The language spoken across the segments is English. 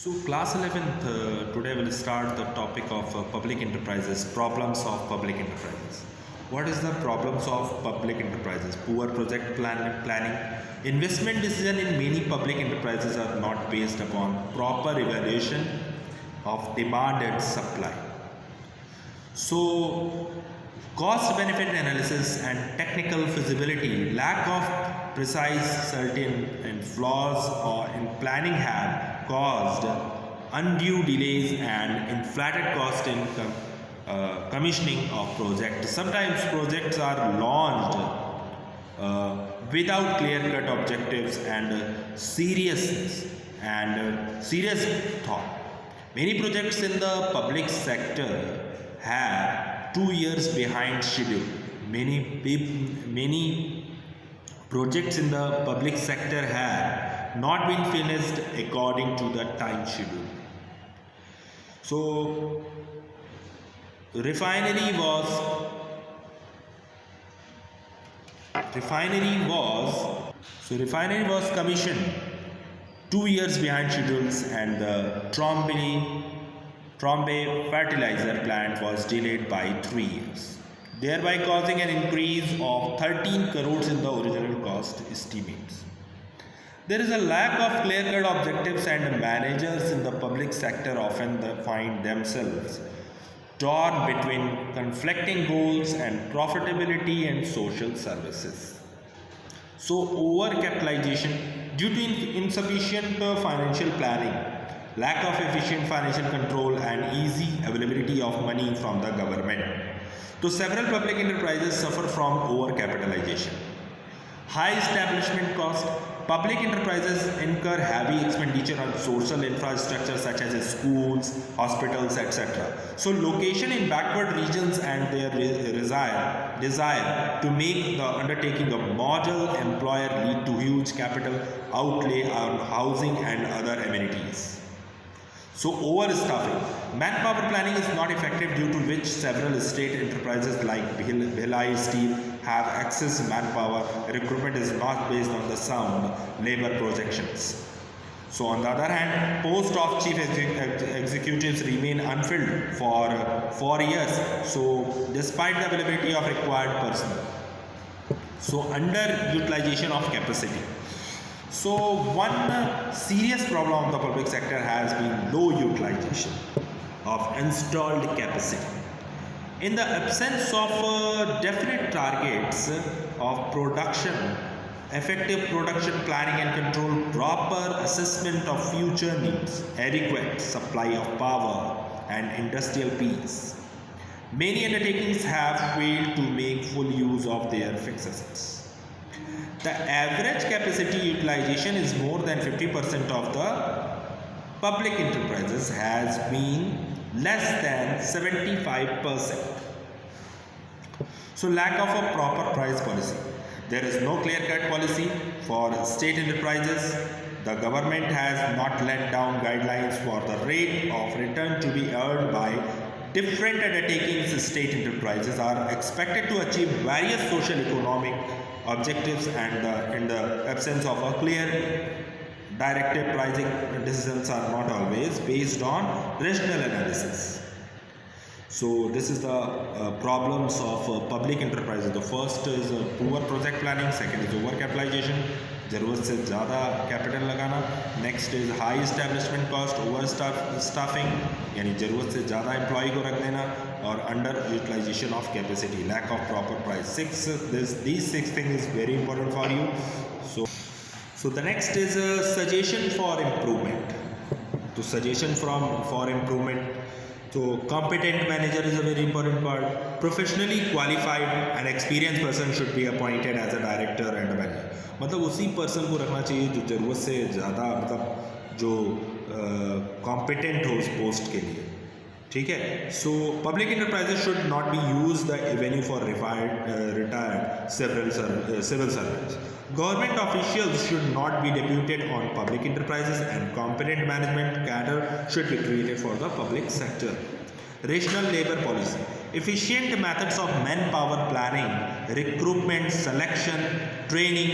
So, class 11th, today we'll start the topic of public enterprises, problems of public enterprises. What is the problems of public enterprises? Poor project planning. Investment decision in many public enterprises are not based upon proper evaluation of demand and supply. So, cost benefit analysis and technical feasibility, lack of precise, certain, and flaws in planning have caused undue delays and inflated cost in commissioning of projects. Sometimes projects are launched without clear-cut objectives and serious thought. Many projects in the public sector have 2 years behind schedule. Many projects in the public sector have not been finished according to the time schedule. So refinery was commissioned 2 years behind schedules, and the Trombay fertilizer plant was delayed by 3 years, thereby causing an increase of 13 crores in the original cost estimates. There is a lack of clear-cut objectives, and managers in the public sector often find themselves torn between conflicting goals and profitability and social services. So, overcapitalization due to insufficient financial planning, lack of efficient financial control, and easy availability of money from the government. So, several public enterprises suffer from overcapitalization. High establishment cost. Public enterprises incur heavy expenditure on social infrastructure such as schools, hospitals, etc. So, location in backward regions and their desire to make the undertaking a model employer lead to huge capital outlay on housing and other amenities. So, overstaffing. Manpower planning is not effective, due to which several state enterprises like Bhilai Steel have excess manpower. Recruitment is not based on the sound labor projections. So, on the other hand, post of chief executives remain unfilled for 4 years. So, despite the availability of required personnel. So, underutilization of capacity. So, one serious problem of the public sector has been low utilization of installed capacity. In the absence of definite targets of production, effective production planning and control, proper assessment of future needs, adequate supply of power, and industrial peace, many undertakings have failed to make full use of their fixed assets. The average capacity utilization is more than 50% of the public enterprises has been less than 75%. So, lack of a proper price policy. There is no clear-cut policy for state enterprises. The government has not laid down guidelines for the rate of return to be earned by different undertakings. State enterprises are expected to achieve various social economic objectives, and in the absence of a clear directive, pricing decisions are not always based on rational analysis. So, this is the problems of public enterprises. The first is poor project planning, second is overcapitalization, ज़रूरत से ज़्यादा capital लगाना, next is high establishment cost, over staffing यानी ज़रूरत से ज़्यादा employ को रख देना, और under utilisation of capacity, lack of proper price. These six things is very important for you. So the next is a suggestion for improvement. So suggestion for improvement. So competent manager is a very important part. Professionally qualified and experienced person should be appointed as a director and a manager. मतलब उसी person को रखना चाहिए जो ज़रूरत से ज़्यादा, मतलब जो कॉम्पिटेंट हो उस पोस्ट के लिए. ठीक है. So public enterprises should not be used the avenue for retired civil servants. Government officials should not be deputed on public enterprises, and competent management cadre should be created for the public sector. Rational labor policy. Efficient methods of manpower planning, recruitment, selection, training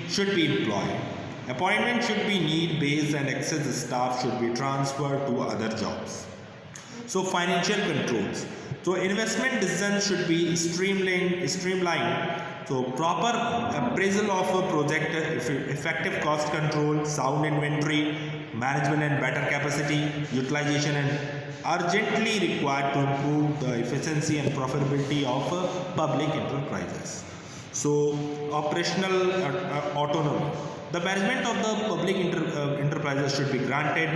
should be employed. Appointment should be need based and excess staff should be transferred to other jobs. So financial controls. So investment decisions should be streamlined. So proper appraisal of a project, effective cost control, sound inventory, management and better capacity utilization and urgently required to improve the efficiency and profitability of public enterprises. So operational autonomy. The management of the public enterprises should be granted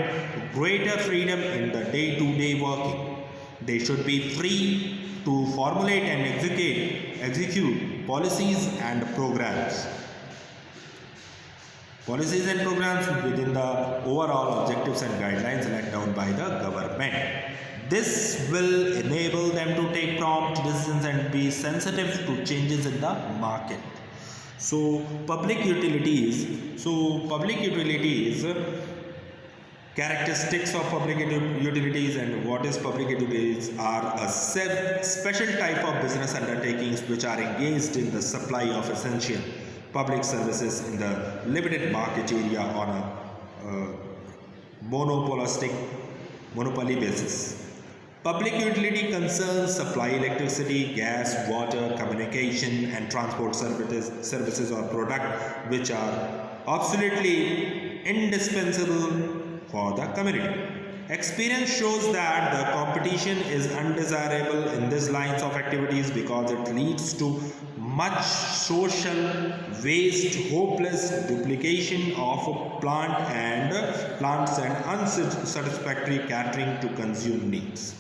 greater freedom in the day-to-day working. They should be free to formulate and execute policies and programs. Policies and programs within the overall objectives and guidelines laid down by the government. This will enable them to take prompt decisions and be sensitive to changes in the market. So public utilities. Characteristics of public utilities and what is public utilities are a special type of business undertakings which are engaged in the supply of essential public services in the limited market area on a monopoly basis. Public utility concerns supply electricity, gas, water, communication and transport services or product which are absolutely indispensable for the community. Experience shows that the competition is undesirable in these lines of activities because it leads to much social waste, hopeless duplication of plants and unsatisfactory catering to consume needs.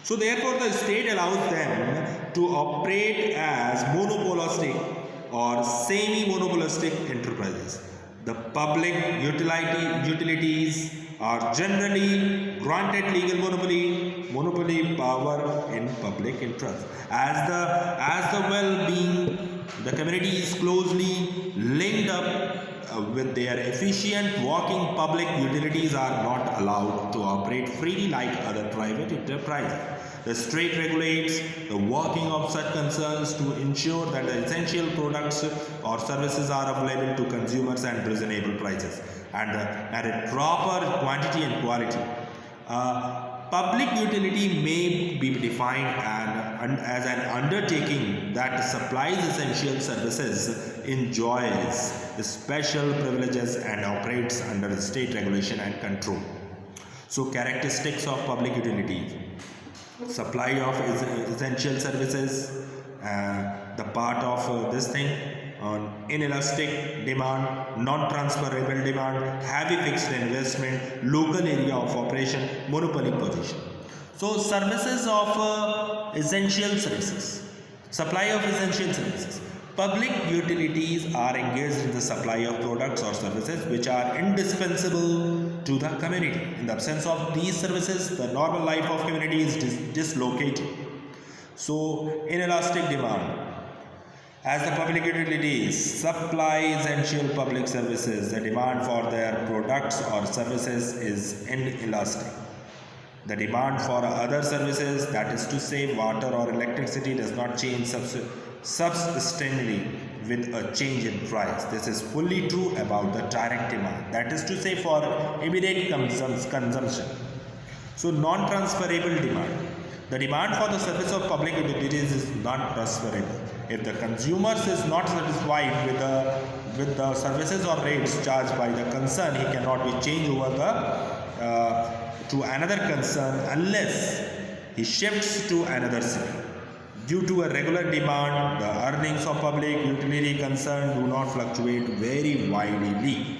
So therefore the state allows them to operate as monopolistic or semi-monopolistic enterprises. The public utilities are generally granted legal monopoly power in public interest. As the well-being, the community is closely linked up with their efficient working. Public utilities are not allowed to operate freely like other private enterprises. The state regulates the working of such concerns to ensure that the essential products or services are available to consumers at reasonable prices and at a proper quantity and quality. Public utility may be defined as an undertaking that supplies essential services, enjoys special privileges and operates under state regulation and control. So characteristics of public utility: supply of essential services, the part of this thing on inelastic demand, non-transferable demand, heavy fixed investment, local area of operation, monopoly position. So services of essential services, supply of essential services. Public utilities are engaged in the supply of products or services which are indispensable to the community. In the absence of these services, the normal life of community is dislocated. So, inelastic demand. As the public utilities supply essential public services, the demand for their products or services is inelastic. The demand for other services, that is to say water or electricity, does not change substantially with a change in price. This is fully true about the direct demand, that is to say for immediate consumption. So non-transferable demand. The demand for the service of public utilities is not transferable. If the consumer is not satisfied with the services or rates charged by the concern, he cannot be changed over to another concern unless he shifts to another city. Due to a regular demand, the earnings of public utility concern do not fluctuate very widely.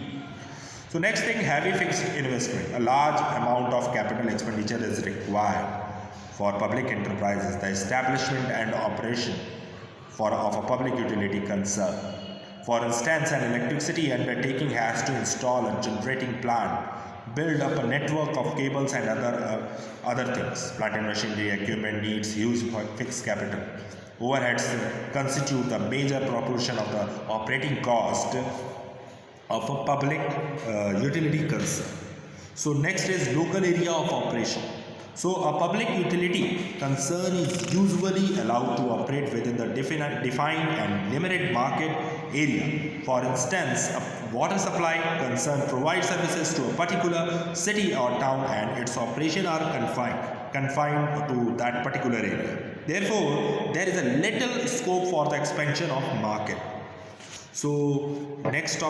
So next thing, heavy fixed investment. A large amount of capital expenditure is required for public enterprises, the establishment and operation of a public utility concern. For instance, an electricity undertaking has to install a generating plant, build up a network of cables and other things. Plant and machinery equipment needs huge fixed capital. Overheads constitute the major proportion of the operating cost of a public utility concern. So next is local area of operation. So a public utility concern is usually allowed to operate within the defined and limited market area. For instance, water supply concern provide services to a particular city or town and its operation are confined to that particular area. Therefore, there is a little scope for the expansion of market. So next topic.